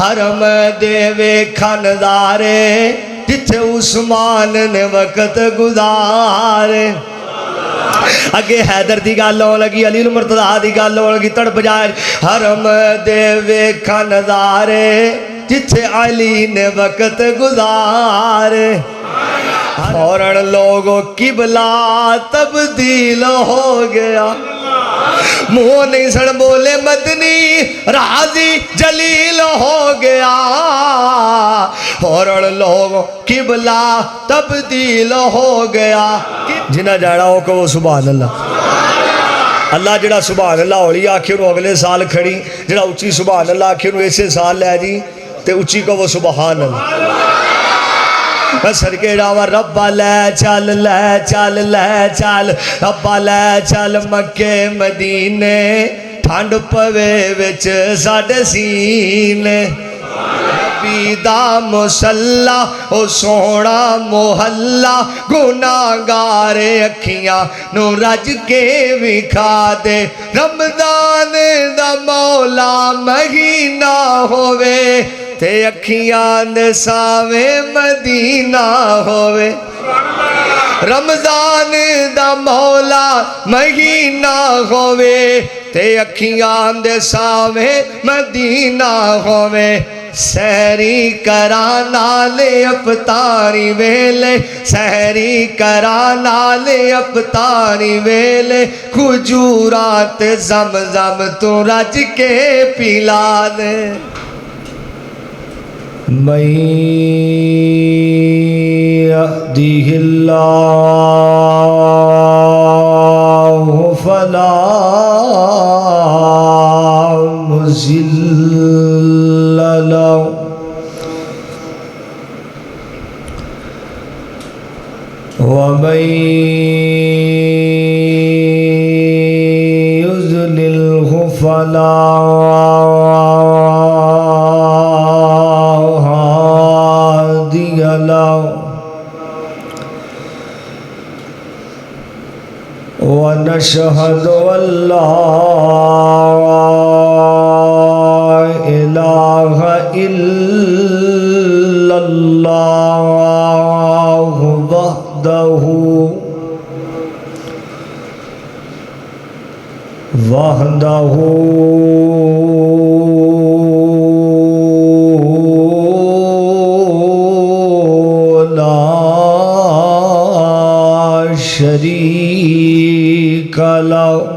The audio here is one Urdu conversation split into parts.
حرم دے ویکھن نظارے جتھے عثمان نے وقت گزارے اگے حیدر دی گل ہون لگی علی المرتضیٰ دی گل ہون لگی تڑپ جائے حرم دے ویکھن نظارے جتھے علی نے وقت گزارے فوراً لوگوں قبلہ تبدیل ہو گیا منہ نہیں سن بولے مدنی راضی جلیل ہو گیا فوراً لوگوں قبلہ تبدیل ہو گیا جنہ جاڑا ہو کہ وہ سبحان اللہ اللہ جڑا سبحان اللہ ہولی آکھر اگلے سال کھڑی جڑا اچھی سبحان اللہ آکھر ایسے سال لے جی تے اچھی کو وہ سبحان اللہ بسر کے ڈاور ربا لے چل ربا لے چل مکے مدینے ٹھنڈ پوے وچ ساڈے سینے نبی دا مسلح او سونا محلہ گناہگار اکھیاں نو رج کے وکھا دے رمضان دا مولا مہینہ ہووے تے اکھیاں دے ساویں مدینہ ہووے رمضان دا مولا مہینہ ہووے تے اکھیاں دے ساویں مدینہ ہووے سحری کرانا لے افطاری ویلے سحری کرانا لے افطاری ویلے کھجورات زمزم تو رج کے پلا دے من يهده الله فلا مضل له ومن يضلله فلا ونشهد أن لا إله إلا الله وحده لا شريك له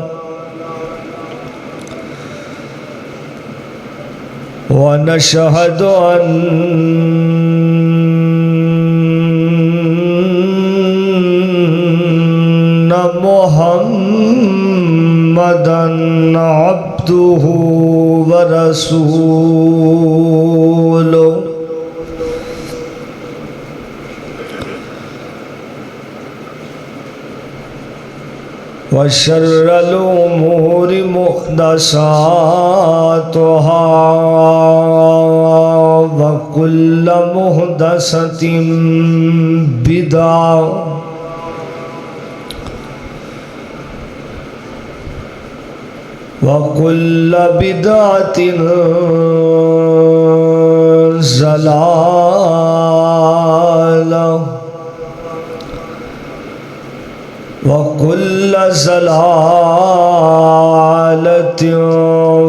ونشهد أن محمدًا عبده ورسوله وشر الأمور محدثاتها وكل محدثة بدعة وكل بدعة ضلالة وكل ضلالة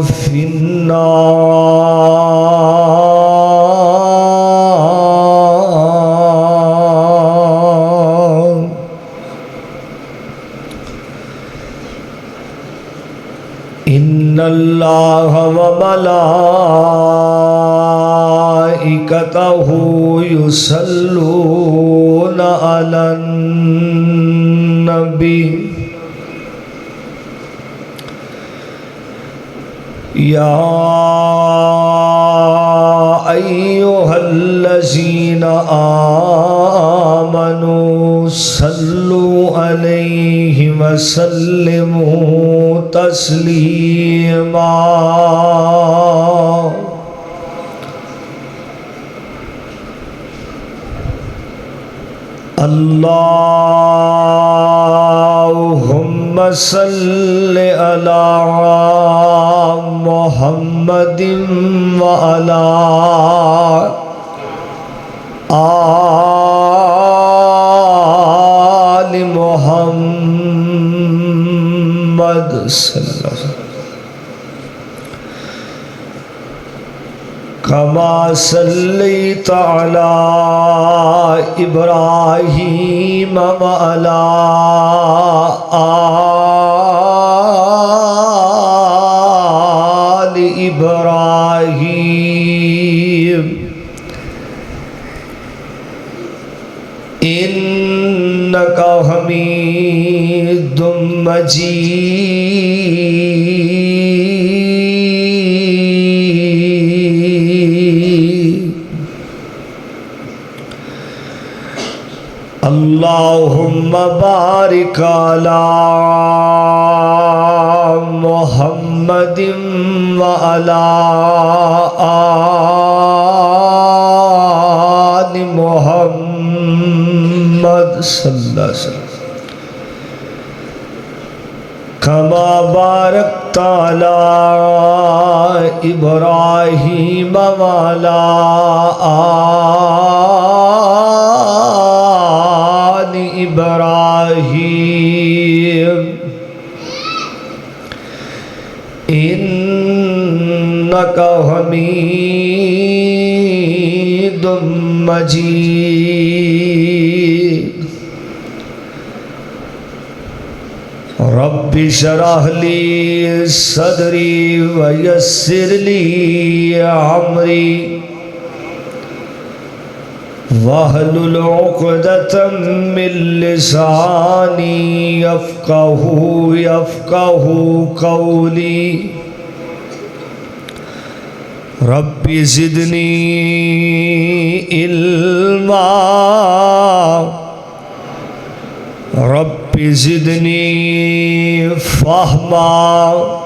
في النار إن الله وملائكته يصلون على النبي يا أيها الذين آمنوا صلوا عليه وسلموا تسليما اللهم صل على محمد محمد وعلى آل محمد صلی اللہ علیہ وسلم كما صليت على إبراهيم وعلى آل إبراهيم إنك حميد مجيد اللهم بارك على محمد وعلى آل محمد صلی اللہ علیہ وسلم كما باركت على إبراهيم وعلى آل إبراهيم إنك حميد مجيد رب اشرح لي صدري ويسر لي امري واحلل عقدة من لساني يفقه قولي رب زدني علما رب زدني فهما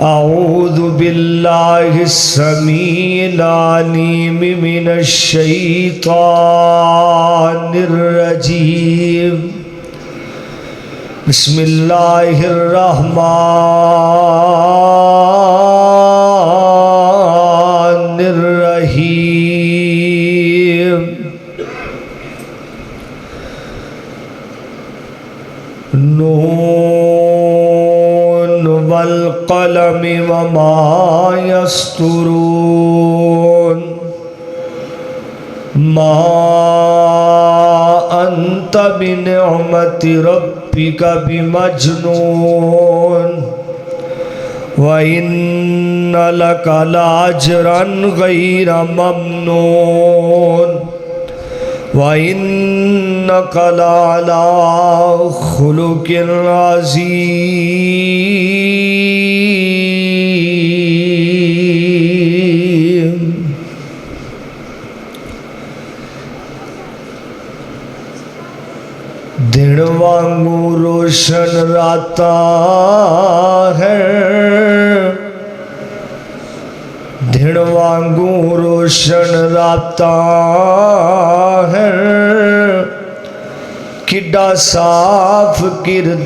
اعوذ باللہ السمیع العلیم من الشیطان الرجیم بسم اللہ الرحمن الرحیم نون والقلم وما يسطرون ما أنت بنعمة ربك بمجنون وإن لك لأجرا غير ممنون وَإِنَّكَ لَعَلَىٰ خُلُقٍ عَظِيمٍ دن وانگو روشن راتاں ہے دن وانگو روشن راتاں ہے کڈا صاف کردار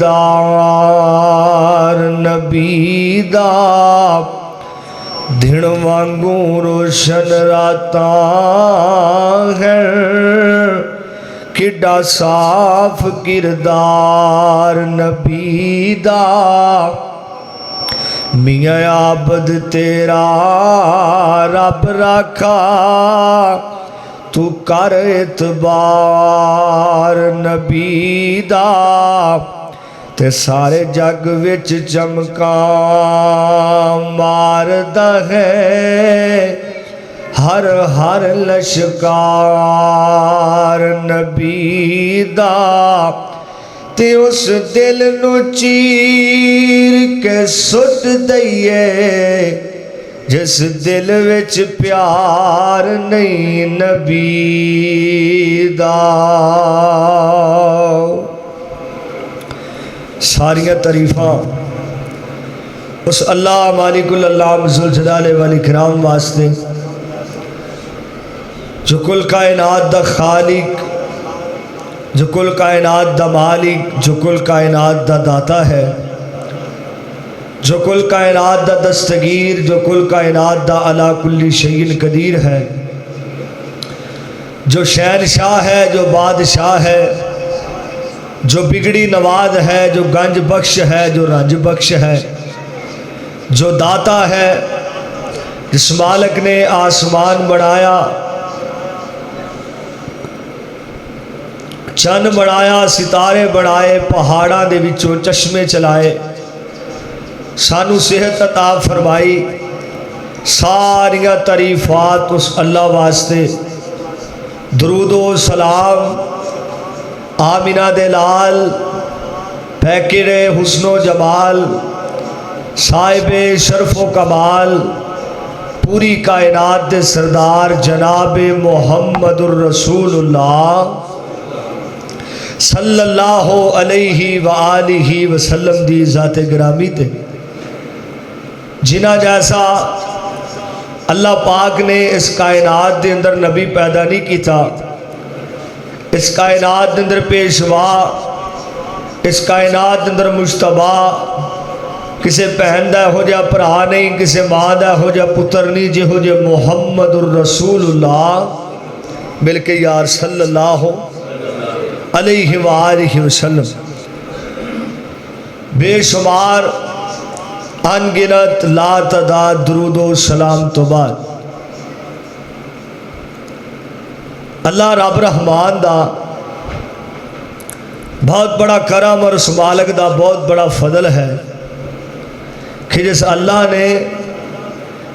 نبی دا دن وانگو روشن راتاں ہے کڈا صاف کردار نبی دا میاں عابد تیرا رب رکھا تو کر اعتبار نبی دا تے سارے جگ وچ چمکاں ماردا ہے ہر ہر لشکار نبی دا تے اس دل نو چیر کے سٹ دئیے جس دل وچ پیار نہیں نبی دا ساریاں تعریفاں اس اللہ مالک العلام ذوالجلال والاکرام واسطے جو کل کائنات دا خالق جو کل کائنات دا مالک جو کل کائنات دا داتا ہے جو کل کائنات دا دستگیر، جو کل کائنات دا علا کل شیء قدیر ہے، جو شہنشاہ ہے، جو بادشاہ ہے، جو بگڑی نواز ہے، جو گنج بخش ہے، جو رنج بخش ہے، جو داتا ہے، جس مالک نے آسمان بنایا، چند بنایا، ستارے بنائے، پہاڑاں دے وچوں چشمے چلائے، سانو صحت عطا فرمائی، ساریاں تعریفات اس اللہ واسطے، درود و سلام آمینہ دے لال، پیکر حسن و جمال، صاحب شرف و کمال، پوری کائنات دے سردار جناب محمد الرسول اللہ صلی اللہ علیہ وآلہ وسلم دی ذات گرامی تے، جنہ جیسا اللہ پاک نے اس کائنات دے اندر نبی پیدا نہیں کیتا، اس کائنات دے اندر پیشوا، اس کائنات دے اندر مجتبا، کسے بہن دا ہو جا بھرا نہیں، کسے ماں دا ہو جا پتر نہیں، جے ہو جا محمد الرسول اللہ بلکہ یار صلی اللہ علیہ وآلہ وسلم، بے شمار انگنت لا تعداد درود و سلام تو بعد اللہ رب رحمان دا بہت بڑا کرم اور اس مالک دا بہت بڑا فضل ہے کہ جس اللہ نے،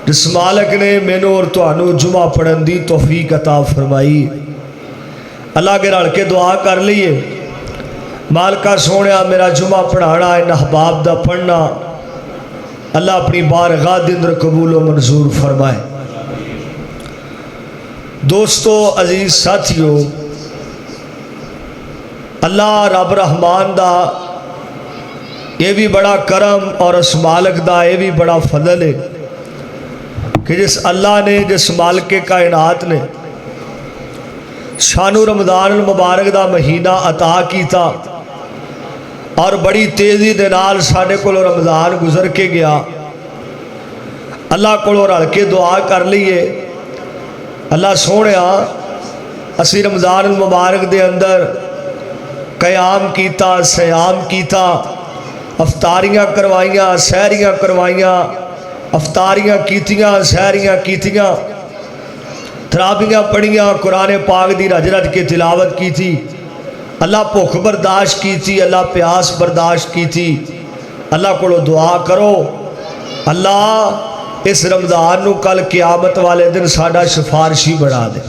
جس مالک نے مینوں اور تہانوں جمعہ پڑھن دی توفیق عطا فرمائی۔ اللہ کے رل کے دعا کر لیے، مالکہ سونیا میرا جمعہ پڑھانا ان احباب دا پڑھنا اللہ اپنی بارگاہ دے اندر قبول و منظور فرمائے۔ دوستو، عزیز ساتھیو، اللہ رب رحمان دا یہ بھی بڑا کرم اور اس مالک دا یہ بھی بڑا فضل ہے کہ جس اللہ نے، جس مالک کائنات نے شانو رمضان المبارک دا مہینہ عطا کیتا اور بڑی تیزی دے نال ساڈے کولوں رمضان گزر کے گیا۔ اللہ کولوں رل کے دعا کر لیے، اللہ سونیا اسی رمضان المبارک دے اندر قیام کیتا، سیام کیتا، افطاریاں کروائیاں، سحریاں کروائیاں، افطاریاں کیتیاں، سحریاں کیتیاں، تراویحاں پڑھیاں، قرآن پاک دی رج رج کے تلاوت کی تھی، اللہ بھوک برداشت کی تھی، اللہ پیاس برداشت کی تھی۔ اللہ کو دعا کرو، اللہ اس رمضان نو کل قیامت والے دن ساڈا سفارشی بنا دے۔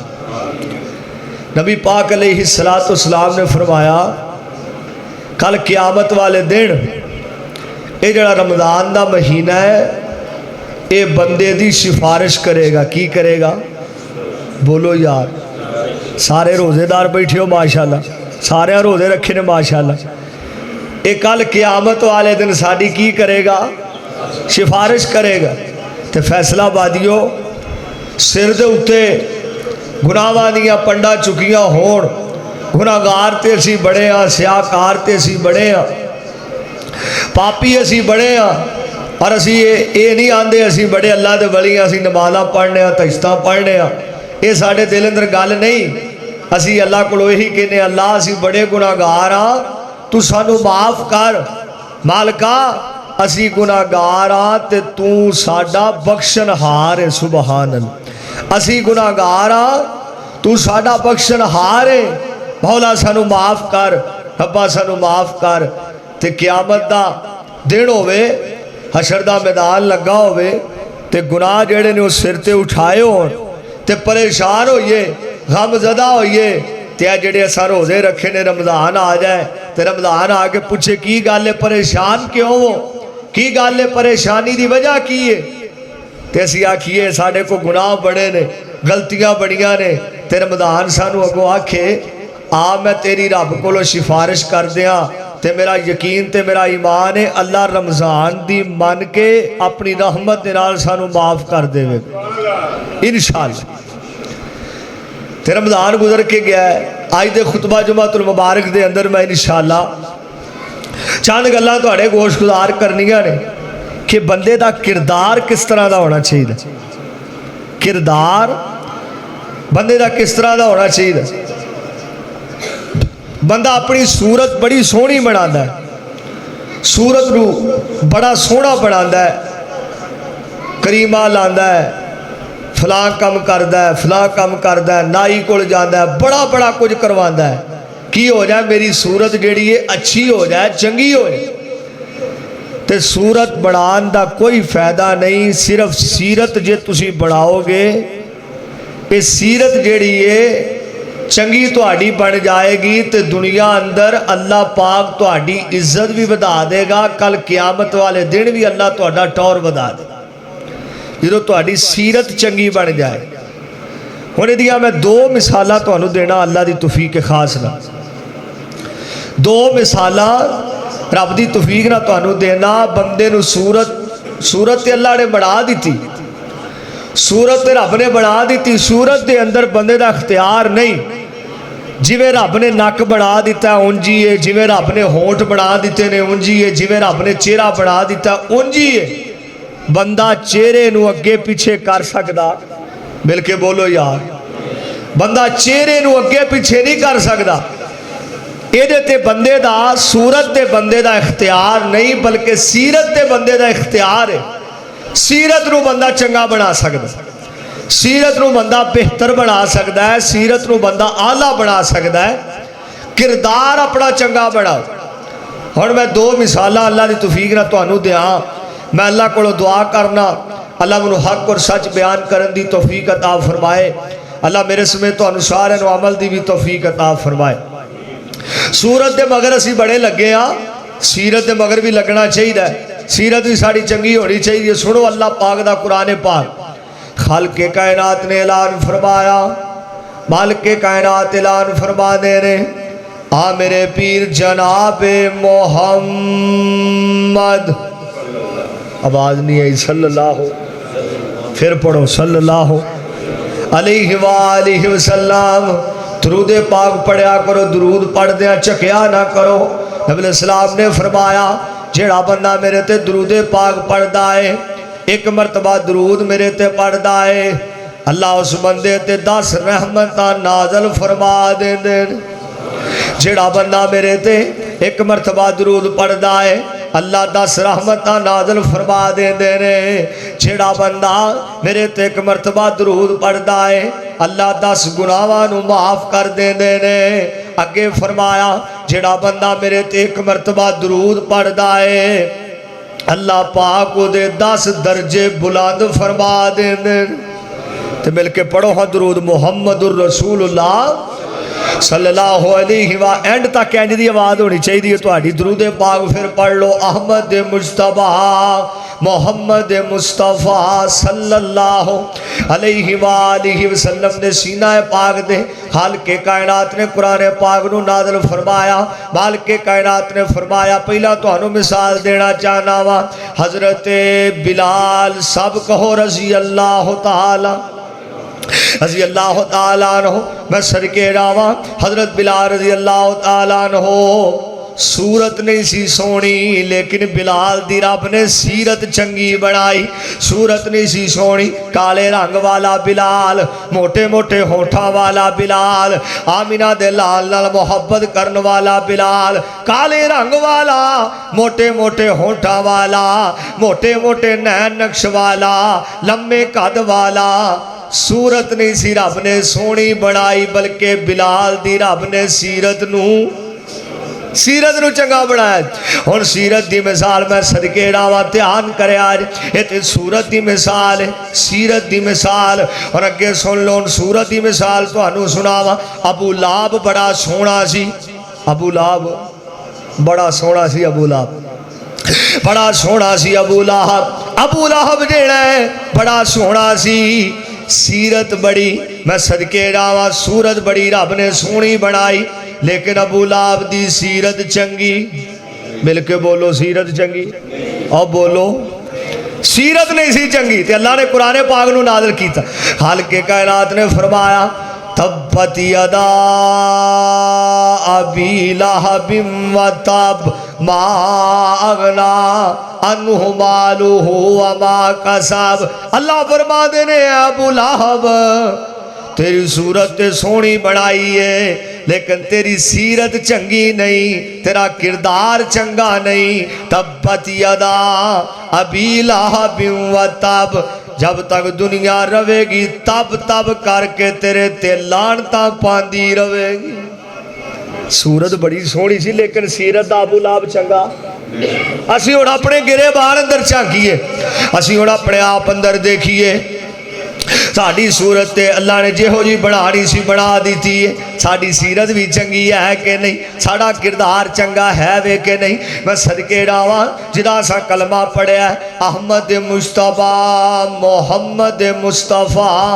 نبی پاک علیہ السلام نے فرمایا کل قیامت والے دن یہ جڑا رمضان دا مہینہ ہے یہ بندے دی سفارش کرے گا۔ کی کرے گا؟ بولو یار، سارے روزے دار بیٹھے ہو ماشاءاللہ، سارے روزے رکھے نے ماشاءاللہ۔ یہ کل قیامت والے دن ساڈی کی کرے گا؟ سفارش کرے گا۔ تے فیصلہ بادیو، سر دے اتے گناہاں دیاں پنڈا چکیاں ہون، گناہگار تے اسی بڑے ہاں، سیاکار تے اسی بڑے ہاں، پاپی اسی بڑے ہاں، اور اسی یہ نہیں آندے اسی بڑے اللہ دے ولی ہاں، اسی نمازاں پڑھنے ہاں، تہجداں پڑھنے ہاں، یہ ساڈے دل اندر گل نہیں۔ اسی اللہ کو یہی کہنے اللہ اسی بڑے گناہگار ہاں، تو سانو معاف کر مالکا، اسی گناہگار ہاں تے تو ساڈا بخشن ہار ہے۔ سبحان اللہ، اسی گناہگار ہاں تو ساڈا بخشن ہار ہے، مولا سانو معاف کر، ربا سانو معاف کر۔ تے قیامت دا دن ہوئے، حشر دا میدان لگا ہوئے، تے گناہ جڑے نے اس سر تے اٹھائے ہون، تے پریشان ہوئیے، غم زدہ ہوئیے، تے جڑے اساں روزے رکھے نے رمضان آ جائے، تے رمضان آ کے پوچھے کی گالے پریشان کیوں ہو، کی گالے پریشانی دی وجہ کی ہے؟ تے اسی آکھیے ساڑھے کو گناہ بڑے نے، غلطیاں بڑیاں نے، تے رمضان سانو اگو آکھے آ میں تیری رب کو لو سفارش کر دیاں، تے میرا یقین تے میرا ایمان ہے اللہ رمضان دی من کے اپنی رحمت نال سانو معاف کر دے وے انشاءاللہ۔ تے رمضان گزر کے گیا ہے، آج دے خطبہ جمعۃ المبارک دے اندر میں انشاءاللہ چاند گلاں تہاڈے گوش گزار کرنیاں نے۔ کہ بندے دا کردار کس طرح دا ہونا چاہیے. کردار بندے دا کس طرح دا ہونا چاہیے. بندہ اپنی صورت بڑی سونی بناتا ہے, صورت نو بڑا سونا بناتا ہے, کریمہ لاندہ ہے, فلاں کم کردا ہے, فلاں کم کردا ہے, نائی کول جاندا ہے, بڑا بڑا کچھ کرواندا ہے. کی ہو جائے میری صورت جیڑی ہے اچھی ہو جائے, چنگی ہو جائے. تے صورت بڑھان دا کوئی فائدہ نہیں, صرف سیرت جے تسی بڑھاؤ گے, یہ سیرت جیڑی ہے چنگی تہاڈی بن جائے گی تے دنیا اندر اللہ پاک تہاڈی عزت بھی بدا دے گا, کل قیامت والے دن بھی اللہ تہاڈا ٹور بدا دے گا جدوں تہاڈی سیرت چنگی بن جائے. ہن ایدیاں میں دو مثالاں تانوں دینا اللہ دی توفیق خاص نال. دو مثالاں رب دی توفیق نال تانوں دینا. بندے نو صورت تے اللہ نے بنا دیتی, صورت تے رب نے بنا دیتی, صورت دے اندر بندے دا اختیار نہیں. جویں رب نے نک بنا دیتا ہے اونجی ہے, جویں رب نے ہونٹ بنا دیتے نے اونجی ہے, جویں رب نے چہرہ بنا دیتا ہے اونجی ہے. بندہ چہرے نو اگے پیچھے کر سکدا, مل کے بولو یار, بندہ چہرے نو اگے پیچھے نہیں کر سکدا. ایدے تے بندے دا, صورت تے بندے دا اختیار نہیں بلکہ سیرت تے بندے دا اختیار ہے. سیرت نو بندہ چنگا بنا سکدا, سیرت نو بندہ بہتر بنا سکدا ہے, سیرت نو بندہ اعلیٰ بنا سکدا ہے. کردار اپنا چنگا بناؤ. ہن میں دو مثالاں اللہ دی توفیق نال تانوں دیاں. میں اللہ کو دعا کرنا اللہ منو حق اور سچ بیان کرن دی توفیق عطا فرمائے. اللہ میرے سمیت تانوں سارے نو عمل دی بھی توفیق عطا فرمائے. سورت دے مگر اسی بڑے لگے ہاں, سیرت دے مگر بھی لگنا چاہیے, سیرت بھی ساری چنگی ہونی چاہیے. سنو اللہ پاک دا قرآن پاک. خالق کائنات نے اعلان فرمایا, مالک کائنات اعلان فرما دے رہے, آ میرے پیر جناب محمد. آواز نہیں آئی, صلی اللہ ہو, پھر پڑھو صلی اللہ ہو علیہ وآلہ وسلم. درود پاک پڑھیا کرو, درود پڑھ دیا چکیا نہ کرو. نبی علیہ السلام نے فرمایا جیڑا بندہ میرے تے درود پاک پڑھدا ہے, ایک مرتبہ درود میرے تے پڑھدا ہے, اللہ اس بندے تے 10 رحمتاں نازل فرما دے دے. جیڑا بندہ میرے تے ایک مرتبہ درود پڑھدا ہے, اللہ 10 رحمتاں نازل فرما دے دے نے. جیڑا بندہ میرے تے ایک مرتبہ درود پڑھدا ہے, اللہ 10 گناہاں نو معاف کر دے دے نے. اگے فرمایا جیڑا بندہ میرے تے ایک مرتبہ درود پڑھدا ہے, اللہ پاک کو دے 10 درجے بلند فرما دے دے. تے مل کے پڑھو ہاں درود محمد الرسول اللہ صلی اللہ علیہ وآلہ. اینڈ تک اینج دی آواز ہونی چاہیے تہاڈی. درود پاک پھر پڑھ لو. احمد مصطفیٰ محمد مصطفیٰ صلی اللہ علیہ وآلہ وسلم نے سینہ پاک دے خالق کائنات نے قرآن پاک نو نازل فرمایا. مالک کائنات نے فرمایا پہلا تہانوں مثال دینا چاہنا وا. حضرت بلال, سب کہو رضی اللہ تعالی, رضی اللہ تعالیٰ عنہ. میں صدقے جاواں حضرت بلال رضی اللہ تعالیٰ عنہ. صورت نہیں سی سونی لیکن بلال دی رب نے سیرت چنگی بنائی. صورت نہیں سی سونی, کالے رنگ والا بلال, موٹے موٹے ہونٹاں والا بلال, آمینہ دے لال نال محبت کرن والا بلال, کالے رنگ والا, موٹے موٹے ہونٹاں والا, موٹے موٹے نین نقش والا, لمبے قد والا. صورت نہیں سی رب نے سونی بنائی بلکہ بلال دی رب نے سیرت نو چنگا بنایا. ہن سیرت دی مثال میں صدقے جاواں دھیان کرے آج. یہ تے صورت دی مثال ہے, سیرت دی مثال. اور اگے سن لو صورت دی مثال تانوں سناواں. ابو لہب بڑا سونا سی, ابو لہب بڑا سونا سی, ابو لہب بڑا سونا سی. ابو لہب جیڑا ہے بڑا سونا سی. سیرت بڑی, میں صدقے جاواں صورت بڑی رب نے سونی بنائی لیکن ابو لہب دی سیرت چنگی. مل کے بولو سیرت چنگی, اور بولو سیرت نہیں سی چنگی. تے اللہ نے قرآن پاک نو نازل کیتا. خالق کائنات نے فرمایا تبت یدا ابی لہب و تب ما اغنا انہ مالہ وما کسب. اللہ فرماتے نے ابو لہب تیری صورت سونی بنائی ہے لیکن تیری سیرت چنگی نہیں، تیرا کردار چنگا نہیں. تبت یدا ابی لہب و تب، جب تک دنیا روے گی تب تب کر کے تیرے تے لعنتاں پاندی روے گی. صورت بڑی سونی سی لیکن سیرت دا ابو لہب چنگا. اسی ہن اپنے گرے بار اندر چاکیے، اسی ہن اپنے آپ اندر دیکھیے. ساڑی صورت اللہ نے جہو جی بنانی سی بنا دیتی ہے. ساڑی سیرت بھی چنگی ہے کہ نہیں، ساڑا کردار چنگا ہے وے کہ نہیں. میں صدقے ڈاواں جدا سا کلمہ پڑھیا ہے احمد مصطفیٰ محمد مصطفیٰ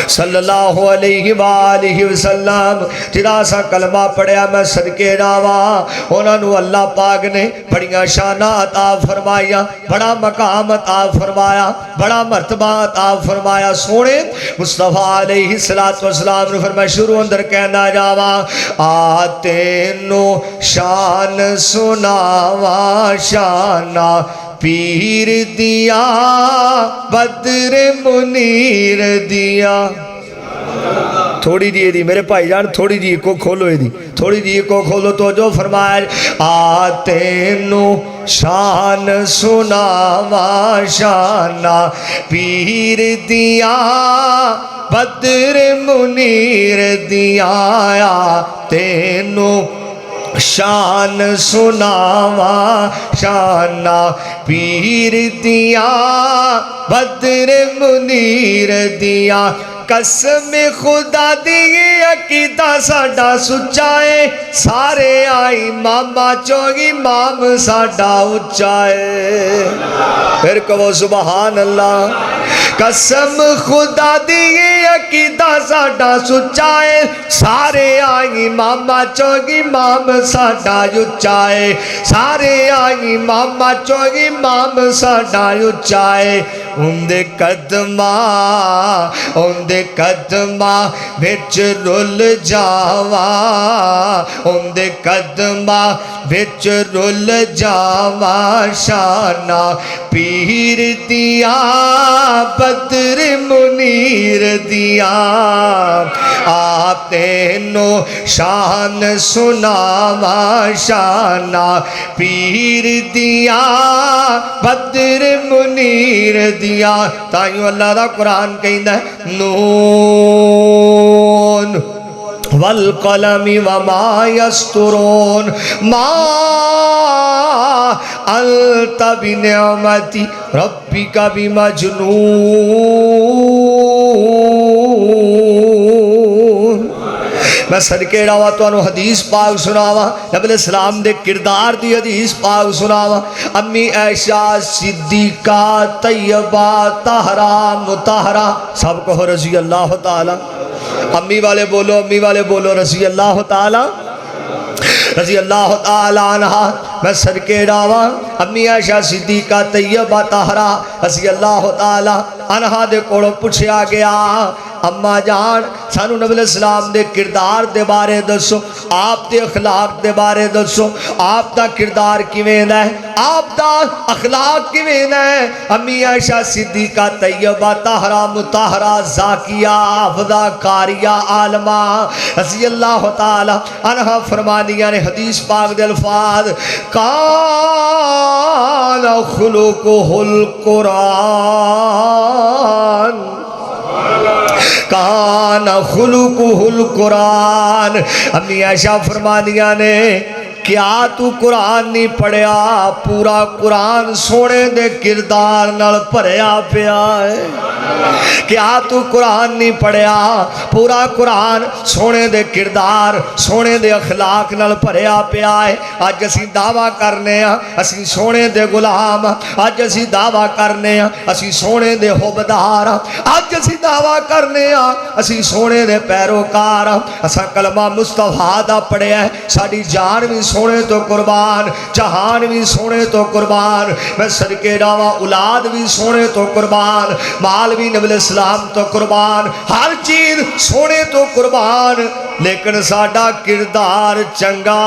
صلی اللہ علیہ وآلہ وسلم، جدا سا کلمہ پڑھیا میں صدقے ڈاواں انہاں نو اللہ پاک نے بڑیاں شانہ عطا فرمایا، بڑا مقام عطا فرمایا، بڑا مرتبہ عطا فرمایا. سونے مصطفیٰ علیہ السلام نے فرمایا شروع اندر کہنا جاواں آتے نو شان سناواں شانہ پیر دیا بدر منیر دیا. تھوڑی جی دی میرے بھائی جان تھوڑی جی کو کھولو دی، تھوڑی جی کو کھولو تو جو فرمایا آتے نو شان سناواں شانہ پیر دیا بدر منیر دیا. تینو شان سناواں شانہ پیر دیا بدر منیر دیا. قسم خدا دیئے عقیدہ ساڑا سچائے سارے آئی ماما چوگی مام ساڑا اچائے. پھر کہو سبحان اللہ. قسم خدا دیئے عقیدہ ساڑا سچائے سارے آئی ماما چوگی مام ساڑا اچائے. سارے آئی ماما چوگی مام ساڑا اچائے. اندے قدمہ بچ رول جاواں اندے قدمہ بچ رول جاواں شانہ پیر دیا بدر منیر دیا. آپ تینو شان سناواں شانہ پیر دیا بدر منیر دیا. تائیوں اللہ دا قرآن کہندہ ہے نون والقلم وما یسطرون ما انت بنعمت ربک بمجنون. میں صدقے ڈاواں تو حدیث پاک سناواں نبی علیہ السلام دے کردار دی حدیث پاک سناواں. امی عائشہ صدیقہ طیبہ طاہرہ مطہرہ سب کو رضی اللہ تعالی. امی والے بولو رضی اللہ تعالی رضی اللہ تعالی عنہ. میں صدقے ڈاواں امی عائشہ صدیقہ طیبہ طاہرہ رضی اللہ تعالی عنہ دے کوڑوں پوچھیا گیا اما جان سانو نبی علیہ السلام دے کردار دے بارے دسو، آپ دے اخلاق دے بارے دسو، آپ دا کردار کیویں ہے، آپ دا اخلاق کیویں ہے. امی عائشہ صدیقہ طیبہ طاہرہ مطہرہ زاکیہ حافظہ قاریہ عالمہ رضی اللہ تعالی عنہ فرمانیاں نے حدیث پاک دے الفاظ کان خلقہ القرآن کان خلقہ القرآن. امی عائشہ فرمانیاں نے کیا تو قرآن نہیں پڑھیا؟ پورا قرآن سونے دے کردار نال بھریا پیا ہے. کیا تو قرآن نہیں پڑھیا؟ پورا قرآن سونے دے کردار سونے دے اخلاق نال بھریا پیا ہے. اج اسی دعویٰ کرنے ہاں اسی سونے دے غلام، اج اسی دعویٰ کرنے ہاں اسی سونے دے حبدار، اج اسی دعویٰ کرنے ہاں اسی سونے دے پیروکار. اساں کلمہ مصطفیٰ دا پڑھیا ہے، ساڈی جان بھی سونے تو قربان، جہان بھی سونے تو قربان. میں صدقے ڈاواں اولاد بھی سونے تو قربان، مال بھی نبی علیہ السلام تو قربان، ہر چیز سونے تو قربان. لیکن ساڈا کردار چنگا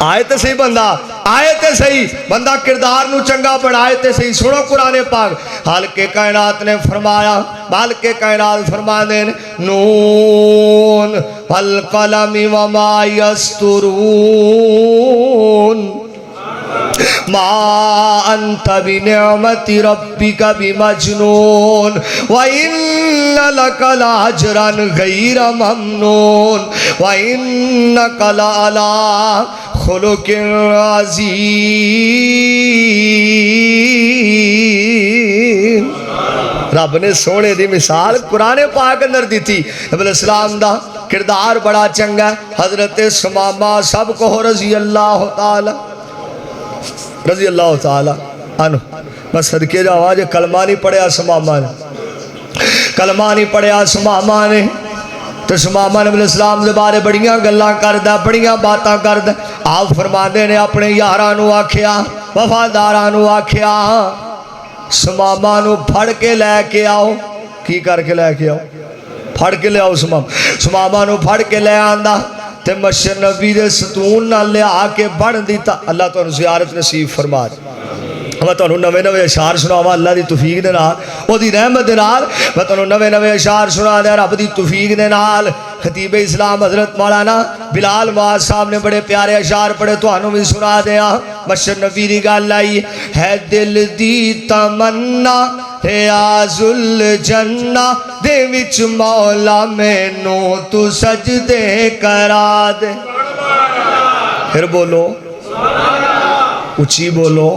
آئے تے صحیح بندہ، آئے تے صحیح بندہ کردار نو چنگا بنائے تے صحیح. سنو قرآن پاک. خالق کائنات نے فرمایا، مالک کائنات فرما دے نون والقلم وما یسطرون ما انت بنعمت ربک بمجنون وإن لك لاجرا غیر ممنون وإنک لعلی خلق عظیم. رب نے سونے دی مثال قرآن پاک اندر دی تھی. نبی علیہ السلام دا کردار بڑا چنگا ہے. حضرت سمامہ سب کو رضی اللہ تعالی عنہ. بس صدقے جاؤ آج کلمہ نہیں پڑھیا سمامہ نے، کلمہ نہیں پڑھیا سمامہ نے. تو سمامہ نبی علیہ السلام دے بارے بڑیاں گلاں کردہ، بڑیاں باتاں کردہ. آپ فرماندے نے اپنے یارانو آکھیا، وفادارانو آکھیا سمامہ نو پھڑ کے لے کے آؤ. کی کر کے لے کے آؤ؟ پھڑ کے لے آؤ. سمامہ نو پھڑ کے لے آندہ تے مسجد نبی دے ستون نہ لے آ کے بڑھ دیتا. اللہ تو زیارت نصیب فرما دے. میں تو نوے نوے اشعار سناواں اللہ دی توفیق دے نال، او دی رحمت دے نال. میں تو نوے نوے اشعار سنا دے رب دی توفیق دے نال. خطیب اسلام حضرت مولانا بلال معاذ صاحب نے بڑے پیارے اشعار پڑھے، تانوں بھی سنا دیاں. مسجد نبی دی گل آئی ہے دل دی تمنا ریاض الجنہ دے وچ مولا مینوں تو سجدے کرا دے. پھر بولو اچھی بولو.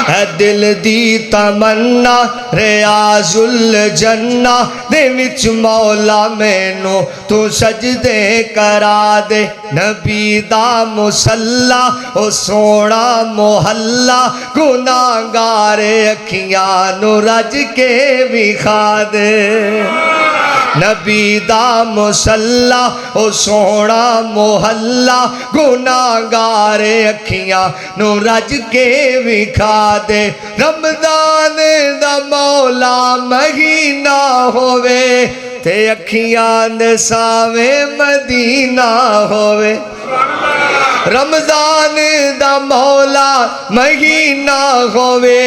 ہے دل دی تمنا ریاض الجنہ دے وچ مولا مینوں تو سجدے کرا دے. نبی دا مصلی او سونا محلہ گناہگار اکھیاں نو رج کے وکھا دے. نبی دا مصلی او سونا محلہ گناہگار اکھیاں نو رج کے وکھا دے. رمضان دا مولا مہینہ ہووے تے اکھیاں دے ساویں مدینہ ہووے. رمضان دا مولا مہینہ ہووے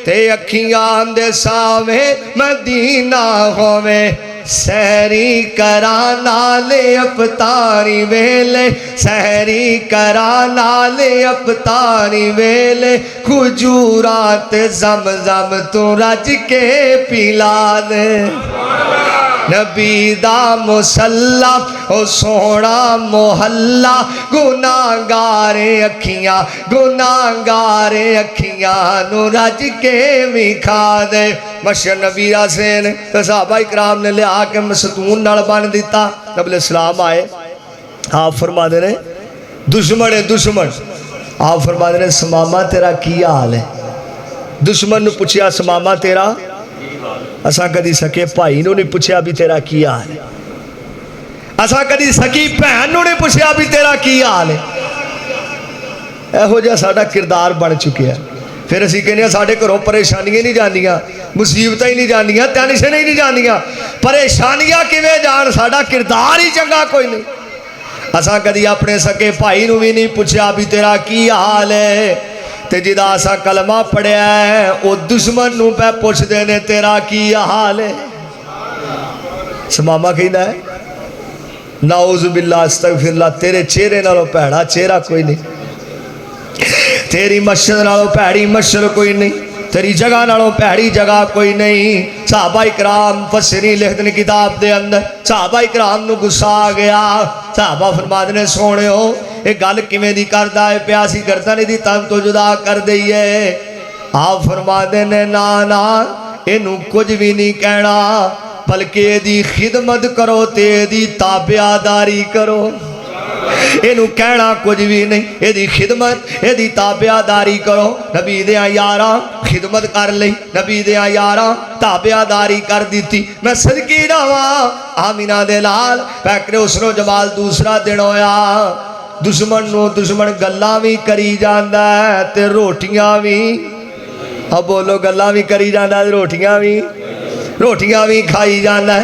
تے اکھیاں دے ساویں مدینہ ہووے. سحری کرانا لے افطاری ویلے، سحری کرانا لے افطاری ویلے، کھجورات زمزم تو رج کے پلا دے. نبی دا مصلی او سونا محلہ گناہگار اکھیاں، گناہگار اکھیاں نو رج کے وکھا دے. مسجد نبی آسین تو صحابہ اکرام نے لے آکے ستون نال بن دیتا. نبی علیہ السلام آئے، آپ فرما دے رہے دشمن ہے دشمن. آپ فرما دے رہے سمامہ تیرا کیا حال ہے. دشمن نے پوچھیا سمامہ تیرا، اساں کدی سکے بھائی نو نہیں پوچھیا بھی تیرا کی حال ہے. اساں کدی سکی بہن نو نہیں پوچھیا بھی تیرا کی حال ہے. ایہو جہا ساڈا کردار بن چکیا ہے. پھر اسی کہنے ہیں ساڈے گھروں پریشانیاں نہیں جاندیاں، مصیبتیں ہی نہیں جاندیاں، ٹینشن ہی نہیں جاندیاں. پریشانیاں کیویں جان؟ ساڈا کردار ہی چنگا کوئی نہیں. اساں کدی اپنے سکے بھائی نو بھی نہیں پوچھیا بھی تیرا کی حال ہے. تے جدا اسا کلمہ پڑھیا ہے او دشمن نو پہ پوچھ دینے تیرا کی حال ہے. سمامہ کہنا ہے نعوذ باللہ استغفر اللہ، تیرے چہرے نالوں پیڑا چہرہ کوئی نہیں، تیری مسجد نالوں پیڑی مسجد کوئی نہیں، تیری جگہ نالوں پیڑی جگہ کوئی نہیں. صحابہ اکرام فسری لکھدن کتاب دے اندر صحابہ اکرام نو غصہ آ گیا. صحابہ فرماتے نے سونے ہو ایک گل کیویں دی کردا ہے، پیاسی کرتا نہیں دی تن تو جدا کر دئیے. آپ فرماتے نے نا اینو کچھ بھی نہیں کہنا، بلکہ دی خدمت کرو تے دی تابعداری کرو. اینو کہنا کچھ بھی نہیں، اے دی خدمت اے دی تابعداری کرو. نبی دیاں یاراں خدمت کر لئی، نبی دیاں یاراں تابعداری کر دیتی. میں صدقی جاواں آمینہ دے لال پیکرے حسن و جمال دوسرا دن ہویا. دشمن نو دشمن گلاں بھی کری جاندا ہے تے روٹیاں بھی، اب بولو گلاں بھی کری جاندا ہے روٹیاں بھی کھائی جانا ہے.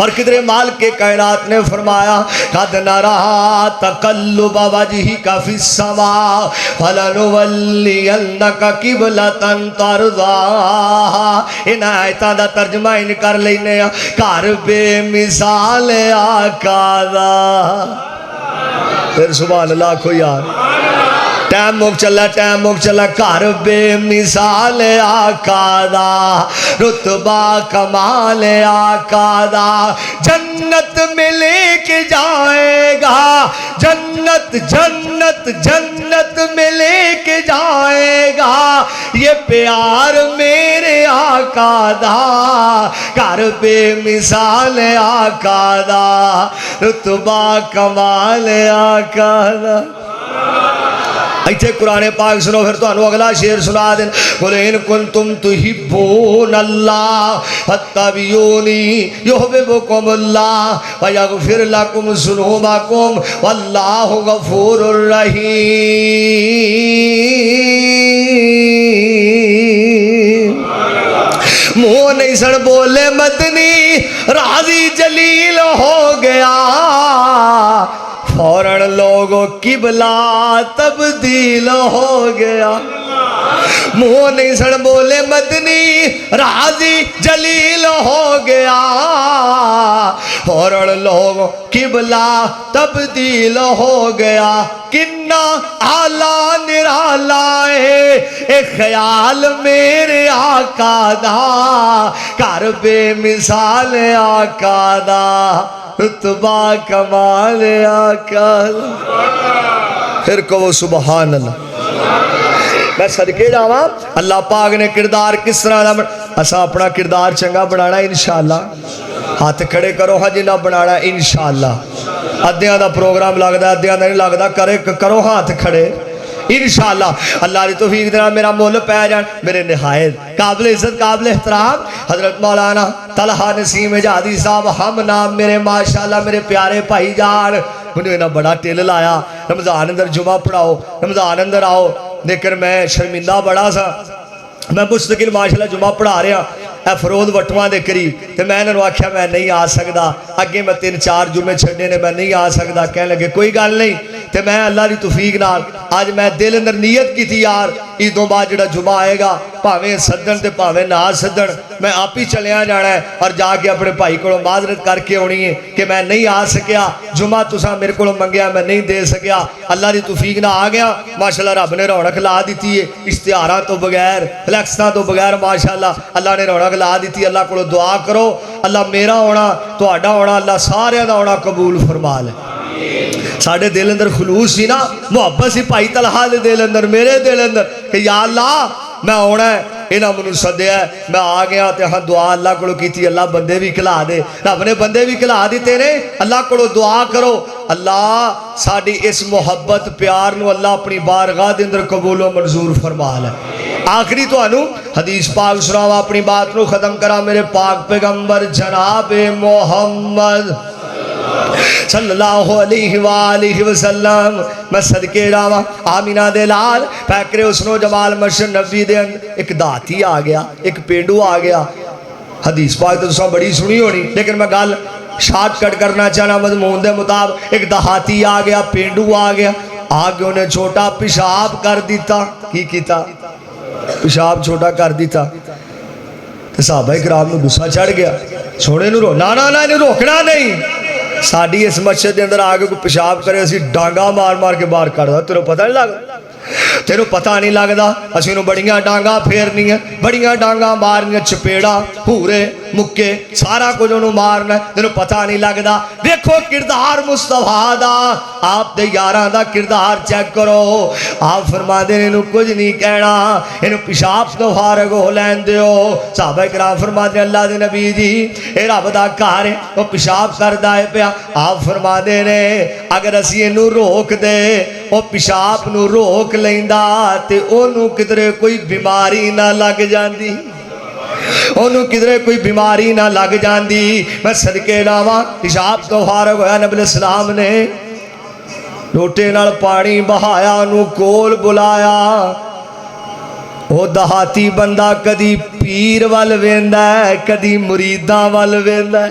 اور کدھر مالک کے کائنات نے فرمایا قد نرا تقلب وجهك في السماء فلنولينك قبلة ترضاها. ان آیتاں دا ترجمہ ان کر لینے گھر بے مثال آقا دا. پھر سبحان اللہ کو یار ٹائم مک چلا گھر بے مثال آقا دا رتبہ کمال آقا دا. جنت میں لے کے جائے گا جنت میں لے کے جائے گا یہ پیار میرے آقا دا. گھر بے مثال آقا دا رتبہ کمال آقا دا. ایتھے قرآن پاک سنو پھر تو انہوں اگلا شعر سنا دیں. قُلْ إِن كُنْتُمْ تُحِبُّونَ اللَّهَ فَاتَّبِعُونِي يُحْبِبْكُمُ اللَّهُ وَيَغْفِرْ لَكُمْ ذُنُوبَكُمْ وَاللَّهُ غَفُورٌ رَحِيمٌ. منہ نہیں سن بولے مدنی راضی جلیل ہو گیا فوراً لوگوں قبلہ تبدیل ہو گیا. منہ نہیں سن بولے مدنی راضی جلیل ہو گیا فوراً لوگوں قبلہ تبدیل ہو گیا. کنا اعلیٰ نرالا ہے ایک خیال میرے آقا دا گھر بے مثال آقا دا رتبہ کمال آقا. پھر کہو سبحان اللہ. میں صدقے جاواں اللہ پاک نے کردار کس طرح اسا اپنا کردار چنگا بنانا انشاءاللہ. ہاتھ کھڑے کرو ہاں جنہ بنانا انشاءاللہ. ادھیاں دا پروگرام لگدا ادھیاں دا نہیں لگدا کرو ہاتھ کھڑے انشاءاللہ. اللہ نے توفیق دینا میرا مول پہ جان میرے نہایت قابل عزت قابل احترام حضرت مولانا طلحہ نسیم اجادی صاحب ہم نام میرے ماشاءاللہ میرے پیارے بھائی جان. انہوں نے بڑا ٹیل لایا رمضان اندر جمعہ پڑھاؤ رمضان اندر آؤ لیکن میں شرمندہ بڑا سا میں مستقل ماشاءاللہ جمعہ پڑھا رہا اے فرود وٹواں دے قریب تے میں انہوں نے آکھیا میں نہیں آ سکدا اگے میں 3-4 جمعے چھڑنے نے میں نہیں آ سکدا. کہنے لگے کوئی گل نہیں تے میں اللہ دی توفیق نال آج میں دل اندر نیت کی تھی یار عیدوں بعد جڑا جمعہ آئے گا پاویں سدن تے پاویں نہ سدن میں آپ ہی چلیا جانا ہے اور جا کے اپنے بھائی کو معذرت کر کے ہونی ہے کہ میں نہیں آ سکیا جمعہ تساں میرے کو منگیا میں نہیں دے سکیا. اللہ دی توفیق نہ آ گیا ماشاءاللہ رب نے رونق لا دیتی ہے اشتہاراں تو بغیر فلیکساں تو بغیر ماشاءاللہ اللہ نے رونق لا دیتی. اللہ کو دعا کرو اللہ میرا ہونا تہاڈا ہونا اللہ سارے دا ہونا قبول فرما لے. ساڑھے دل اندر خلوص سی نا محبت سی بھائی طلحہ دے دل اندر میرے دل اندر کہ یا اللہ میں ہونا ہے انہاں منو سدیا ہے میں آ گیا تے ہاں دعا اللہ کو کیتی اللہ بندے بھی کھلا دے رب نے بندے بھی کھلا دیتے نے. اللہ کو دعا کرو اللہ ساڑی اس محبت پیار نو اللہ اپنی بارگاہ دے اندر قبول و منظور فرما لے. آخری تو انو حدیث پاک سناوا اپنی بات نو ختم کرا میرے پاک پیغمبر جناب محمد صلی اللہ علیہ وآلہ وسلم. میں صدقے راواں آمینہ دے لال پیکرے حسن و جمال مسجد نبی دے ایک داتی آ گیا ایک پینڈو آ گیا. حدیث پاک تو تساں بڑی سنی ہونی لیکن میں گل شارٹ کٹ کرنا چاہنا مضمون دے مطابق. ایک دہاتی آ گیا پینڈو آ گیا آگے انہیں چھوٹا پیشاب کر دیتا. کی کیتا پیشاب چھوٹا کر دیتا تے صحابہ کرام نے غصہ چڑھ گیا سونے نو رو نا روکنا نہیں ساڑی اس مسجد دے اندر آگے کوئی پیشاب کرے اسی ڈانگا مار مار کے باہر کر دا. تیروں پتہ نہیں لگا تیروں پتہ نہیں لگدا اسی نو بڑیاں ڈانگا پھیرنی ہے بڑیاں ڈانگا مارنی چپیڑا پورے مکے سارا کچھ انہوں مارنا ہے تیروں پتہ نہیں لگدا. دیکھو کردار مصطفیٰ دا آپ دے یاراں دا کردار چیک کرو. آپ فرما دے انہوں کچھ نہیں کہنا انہوں پیشاب تو فارغ ہو لین دیو. صحابہ کرام فرما دے اللہ دے نبی جی اے رب دا کار ہے وہ پیشاب کر دائے پیا. آپ فرما دے نے اگر اسی انہوں روک دے وہ پیشاب نو روک لیندا تے انہوں کدرے کوئی بیماری نہ لگ جاندی انہوں کدرے کوئی بیماری نہ لگ جاندی. میں صدقے لاواں پیشاب تو فارغ ہویا نبی علیہ السلام نے لوٹے نال پانی بہایا انہوں کول بلایا. وہ دہاتی بندہ کدی پیر وال ویندا ہے کدی مریداں وال ویندا ہے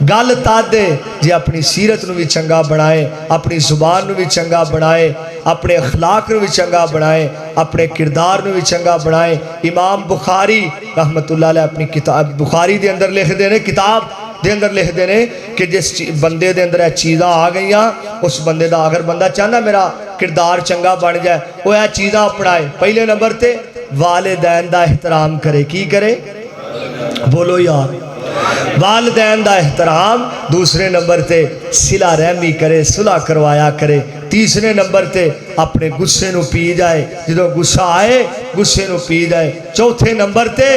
گل تادے جی اپنی سیرت نو بھی چنگا بنائے، اپنی زبان نو بھی چنگا بنائے، اپنے اخلاق نو بھی چنگا بنائے، اپنے کردار نو بھی چنگا بنائے۔ امام بخاری رحمت اللہ علیہ اپنی کتاب بخاری دے اندر لکھ دینے، کتاب دے اندر لکھ دینے کہ جس بندے دے اندر چیزاں آ گئیاں، اس بندے دا اگر بندہ چاہنا میرا کردار چنگا بن جائے، وہ یہ چیزاں اپنائے۔ پہلے نمبر تے والدین دا احترام کرے، کی کرے؟ بولو یار، والدین دا احترام۔ دوسرے نمبر تے صلہ رحمی کرے، صلح کروایا کرے۔ تیسرے نمبر تے اپنے غصے نو پی جائے، جدو غصہ آئے غصے نو پی جائے۔ چوتھے نمبر تے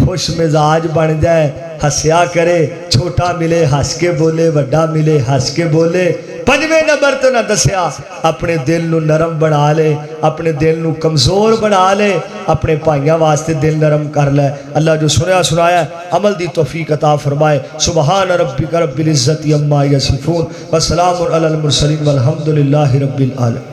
خوش مزاج بن جائے، ہسیا کرے، چھوٹا ملے ہس کے بولے، وڈا ملے ہس کے بولے۔ پنجویں نمبر تے نہ دسیا اپنے دل نو نرم بنا لے، اپنے دل نو کمزور بنا لے، اپنے بھائیاں واسطے دل نرم کر لے۔ اللہ جو سنیا سنایا عمل دی توفیق عطا فرمائے۔ سبحان ربک رب العزت عما یصفون وسلام علی المرسلین والحمد للہ رب العالمین۔